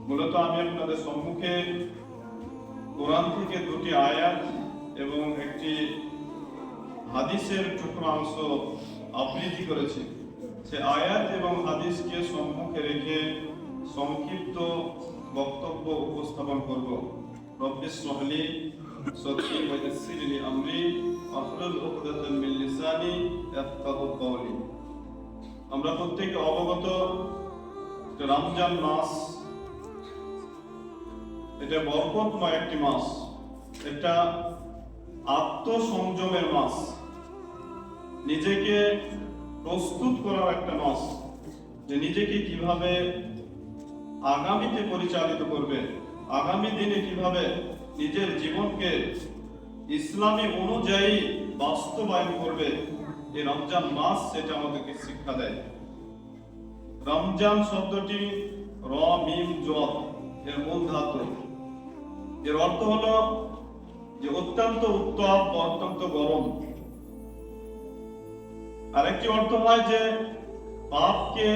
মূলত আমি আপনাদের সম্মুখে কোরআন থেকে দুটি আয়াত এবং একটি হাদিসের টুকরো অংশ আবৃত্তি করেছি। সে আয়াত এবং হাদিসকে সম্মুখে রেখে সংক্ষিপ্ত বক্তব্য উপস্থাপন করব। রব্বি ইশরাহ লি সাদরি ওয়া ইয়াসসির লি আমরি ওয়াহলুল উকদাতাম মিন লিসানি ইয়াফকাহু কওলি। আমরা প্রত্যেকে অবগত রমজান মাস এটা বরকতময় একটি মাস, এটা আত্মসংযমের মাস, নিজেকে প্রস্তুত করার একটা মাস, যে নিজেকে কিভাবে আগামীতে পরিচালিত করবে, আগামী দিনে কিভাবে নিজের জীবনকে ইসলামী অনুযায়ী বাস্তবায়ন করবে। এই রমজান মাস সেটা আমাদেরকে শিক্ষা দেয়। রমজান শব্দটি র মিম জদ এর মূল ধাতু। এর অর্থ হলো যে অত্যন্ত উত্তাপ, অত্যন্ত গরম। আরেকটি অর্থ হয় যে পাপকে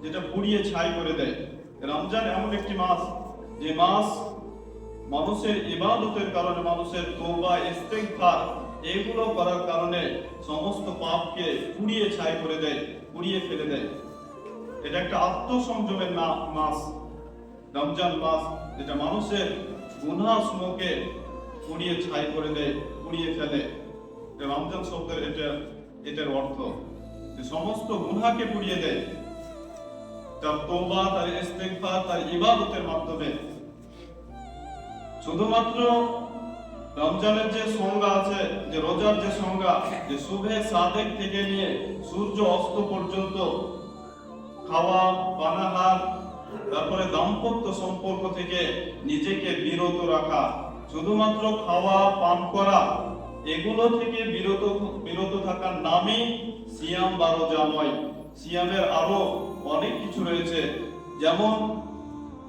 যেটা পুড়িয়ে ছাই করে দেয়। রমজান এমন একটি মাস, যে মাস মানুষের ইবাদতের কারণে, মানুষের তওবা ইস্তেগফার এগুলো করার কারণে সমস্ত পাপকে পুড়িয়ে ছাই করে দেয়, পুড়িয়ে ফেলে দেয়। এটা একটা আত্মসংযমের মাস রমজান মাস, যেটা মানুষের গুনাহসমূহকে পুড়িয়ে ছাই করে দেয়, পুড়িয়ে ফেলে। রমজান শব্দের এটার অর্থ যে সমস্ত গুনাহকে পুড়িয়ে দেয় তার তওবা, তার ইস্তেগফার, তার ইবাদতের মাধ্যমে। শুধুমাত্র রমজানের যে সংজ্ঞা আছে, যে রোজার যে সংজ্ঞা, যে সুবহে সাদেক থেকে নিয়ে সূর্য অস্ত পর্যন্ত খাওয়া, পানাহার, তারপরে দাম্পত্য সম্পর্ক থেকে নিজেকে বিরত রাখা, শুধুমাত্র খাওয়া পান করা এগুলো থেকে বিরত থাকার নামই সিয়াম বা রোজা নয়। সিয়ামের আরো অনেক কিছু রয়েছে, যেমন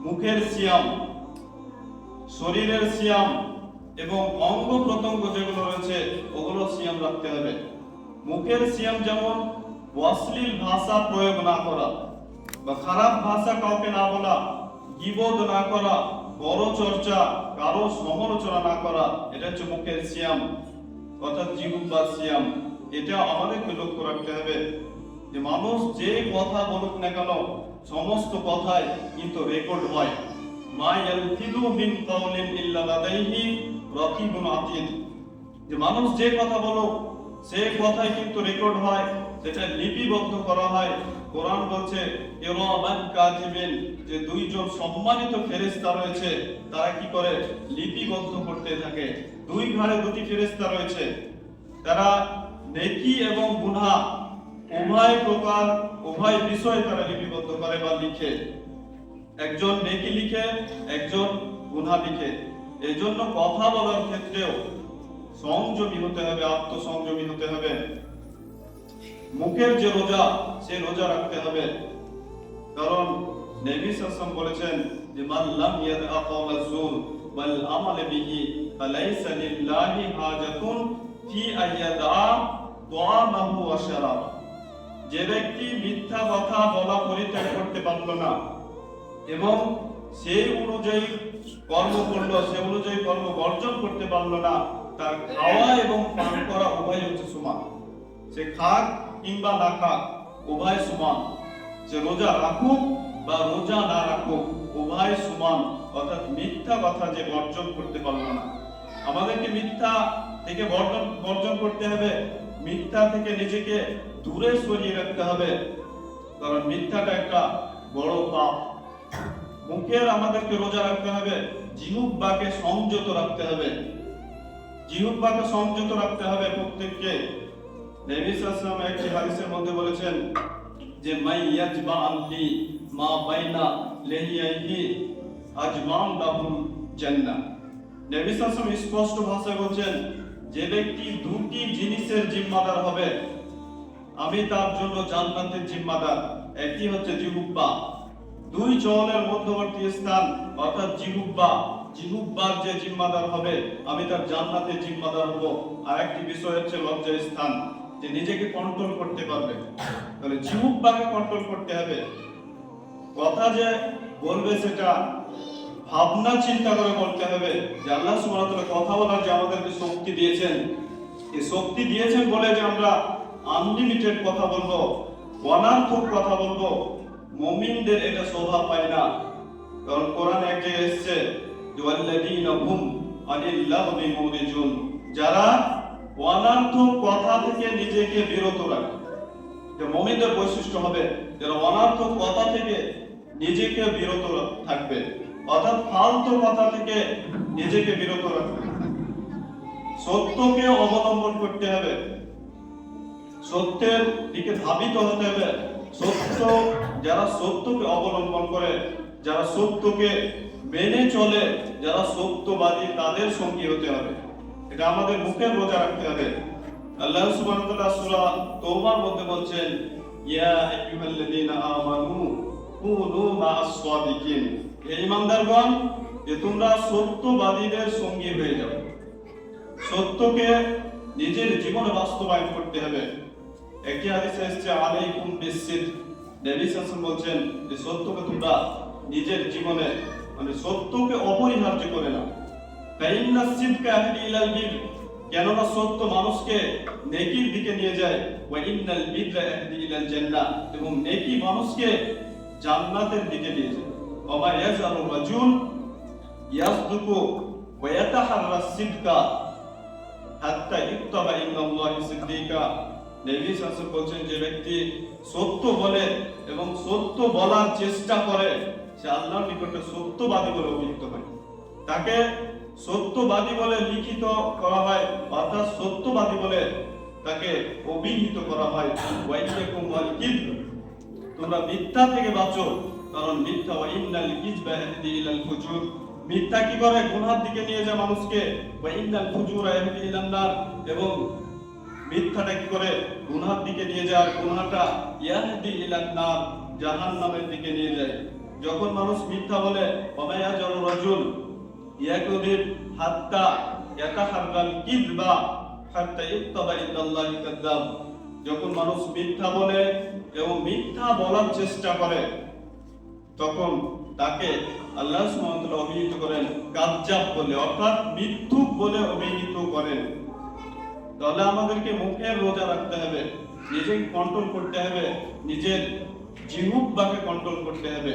মুখের সিয়াম, শরীরের সিয়াম এবং অঙ্গ প্রত্যঙ্গ যেগুলো রয়েছে ওগুলো সিয়াম রাখতে হবে। মুখের সিয়াম যেমন অশ্লীল ভাষা প্রয়োগ না করা, বা খারাপ ভাষা কাউকে না বলা, গীবত না করা, বড় চর্চা, কারো সমালোচনা না করা, এটা হচ্ছে মুখের সিয়াম অর্থাৎ জিহ্বার সিয়াম। এটা আমাদেরকে লক্ষ্য রাখতে হবে যে মানুষ যে কথা বলুক না কেন সমস্ত কথাই কিন্তু রেকর্ড হয়। মা ইয়ালফিযু মিন কাওলিন ইল্লা লাদাইহি রাকিবুন আতীদ, যে মানুষ যে কথা বলুক সে কথাই কিন্তু রেকর্ড হয়, সেটা লিপিবদ্ধ করা হয়। কোরআন বলছে কিরামান কাতিবিন, যে দুইজন সম্মানিত ফেরেশতা রয়েছে, তারা কি করে লিপিবদ্ধ করতে থাকে। দুই ঘাড়ে দুটি ফেরেশতা রয়েছে, তারা নেকি এবং গুনাহ উভয় প্রকার, উভয় বিষয় তারা লিপিবদ্ধ করে বা লিখে। একজন নেকি লিখে, একজন গুনাহ লিখে। এই জন্য কথা বলার ক্ষেত্রেও সংযমী হতে হবে, আত্মসংযমী হতে হবে। মুখের যে রোজা, সে রোজা রাখতে হবে, কারণ নবী সাল্লাল্লাহু আলাইহি ওয়াসাল্লাম বলেছেন যে মান লাম ইয়াদা কাওলা যুর ওয়াল আমাল বিহি ফালাইসা লিল্লাহি হাজাতুন ফি আইয়াদা তাআমাহু ওয়া শারাবা। যে ব্যক্তি মিথ্যা কথা বলা পরিত্যাগ করতে পারল না এবং সেই অনুযায়ী কর্ম করলো, সে অনুযায়ী কর্ম বর্জন করতে পারল না, তার খাওয়া এবং পান করা উভয় হচ্ছে সমান। সে খাক কিংবা না খাক উভয় সমান। সে রোজা রাখুক বা রোজা না রাখুক উভয় সমান। অর্থাৎ মিথ্যা কথা যে বর্জন করতে পারল না, আমাদেরকে মিথ্যা থেকে বর্জন করতে হবে, মিথ্যা থেকে নিজেকে দূরে সরিয়ে রাখতে হবে, কারণ মিথ্যাটা একটা বড় পাপ। মুখের আমাদেরকে রোজা রাখতে হবে, জিহ্বাকে সংযত রাখতে হবে, জিহ্বাকে সংযত রাখতে হবে প্রত্যেককে। নবী সাল্লাল্লাহু আলাইহি ওয়াসাল্লাম একটি হাদিসের মধ্যে বলেছেন যে মাই ইয়াজবা আনলি মা বাইনা লিহিয়াইহি আজমান লাহুল জান্নাহ। নবী সাল্লাল্লাহু আলাইহি ওয়াসাল্লাম স্পষ্ট ভাষায় বলেন, যে ব্যক্তি দুটি জিনিসের জিম্মাদার হবে আমি তার জন্য জান্নাতের জিম্মাদার। একটি হচ্ছে জিহ্বা, দুই চওড়ার মধ্যবর্তী স্থান অর্থাৎ জিহ্বার যে জিম্মাদার হবে আমি তার জান্নাতের জিম্মাদার হব। আর একটি বিষয় হচ্ছে লজ্জার স্থান, যে নিজেকে কন্ট্রোল করতে পারবে। তাহলে জিহ্বাকে কন্ট্রোল করতে হবে। কথা যে বলবে সেটা ভাবনা চিন্তা করে বলতে হবে যে আল্লাহ সুবহানাহু ওয়া তাআলা কথা বলার যে আমাদেরকে শক্তি দিয়েছেন, এই শক্তি দিয়েছেন বলে যে আমরা আনলিমিটেড কথা বলবো, অনার্থক কথা বলবো, মুমিনদের এটা শোভা পায় না। কারণ কোরআনে এক জায়গায় এসেছে যে ওয়াল্লাযীনা হুম আনিল লাগবি মুরিজুন, যারা অনার্থক কথা থেকে নিজেকে বিরত রাখে। যে মুমিনদের বৈশিষ্ট্য হবে যারা অনার্থক কথা থেকে নিজেকে বিরত থাকবে, অর্থাৎ ফালতু কথা থেকে নিজেকে বিরত রাখবে। সত্যকে অবলম্বন করতে হবে, সত্যের দিকে ধাবিত হতে হবে। সত্য, যারা সত্যকে অবলম্বন করে, যারা সত্যকে মেনে চলে, যারা সত্যবাদী, তাদের সঙ্গী হতে হবে। এটা আমাদের মুখে বজায় রাখতে হবে। আল্লাহ সুবহানাহু ওয়া তাআলা সূরা তওবার মধ্যে বলছেন, ইয়া আইয়ুহাল্লাযীনা আমানু কুনু মা'আস সাদিকিন, হে ঈমানদারগণ, যে তোমরা সত্যবাদীদের সঙ্গী হয়ে যাও। সত্যকে নিজের জীবনে বাস্তবায়ন করতে হবে। একটি হাদিসে এসেছে আলাইকুম বিসসিদক, নবী সাল্লাল্লাহু আলাইহি ওয়াসাল্লাম বলছেন যে সত্যকে তোমরা নিজের জীবনে, মানে সত্যকে অপরিহার্য করে নাও। ফাইন্না সিদকা ইয়াহদি ইলাল বির, কেননা সত্য মানুষকে নেকির দিকে নিয়ে যায়। ওয়া ইন্নাল বিররা ইয়াহদি ইলাল জান্নাহ, এবং নেকি মানুষকে জান্নাতের দিকে নিয়ে যায়। ওয়া মা ইয়াজালু রাজুল ইয়াসদুকু ওয়া ইয়াতাহাররা সিদকা হাত্তা ইত্তাবা ইন্নাল্লাহি সিদ্দিকা। নবী সাল্লাল্লাহু আলাইহি ওয়াসাল্লাম বলছেন, যে ব্যক্তি সত্য বলে এবং সত্য বলার চেষ্টা করে, সে আল্লাহর নিকটে সত্যবাদী বলে অভিহিত হয়। তাকে সত্যবাদী বলে লিখিত করা হয়, অর্থাৎ সত্যবাদী বলে তাকে অভিহিত করা হয়। ওয়াইয়াকুম ওয়াল কিযব, তোমরা মিথ্যা থেকে বাঁচো, কারণ মিথ্যা ওয়া ইন্নাল কিযবা ইয়াহদি ইলাল ফুজুর, মিথ্যা কি করে গুনাহের দিকে নিয়ে যায় মানুষকে। ওয়া ইন্নাল ফুজুরা ইয়াহদি ইলান নার, এবং মিথ্যাটা কি করে গুনাহের দিকে নিয়ে যায়, গুনাহটা ইয়াহদি ইলান নার, জাহান্নামের দিকে নিয়ে যায়। যখন মানুষ মিথ্যা বলে, ওয়া মা ইয়াজালু রাজুল ইয়াকুযিব হাত্তা ইয়াতাহাররাল কিযবা হাত্তা ইত্তাবা ইন্নাল্লাহি কাযযাব, যখন মানুষ মিথ্যা বলে এবং মিথ্যা বলার চেষ্টা করে, তখন তাকে আল্লাহ সুবহানাহু ওয়া তাআলা অভিহিত করেন কাযযাব বলে, অর্থাৎ মিথ্যুক বলে অভিহিত করেন। তাহলে আমাদেরকে মুখের রোজা রাখতে হবে, নিজেকে কন্ট্রোল করতে হবে, নিজের জিহ্বাকে কন্ট্রোল করতে হবে।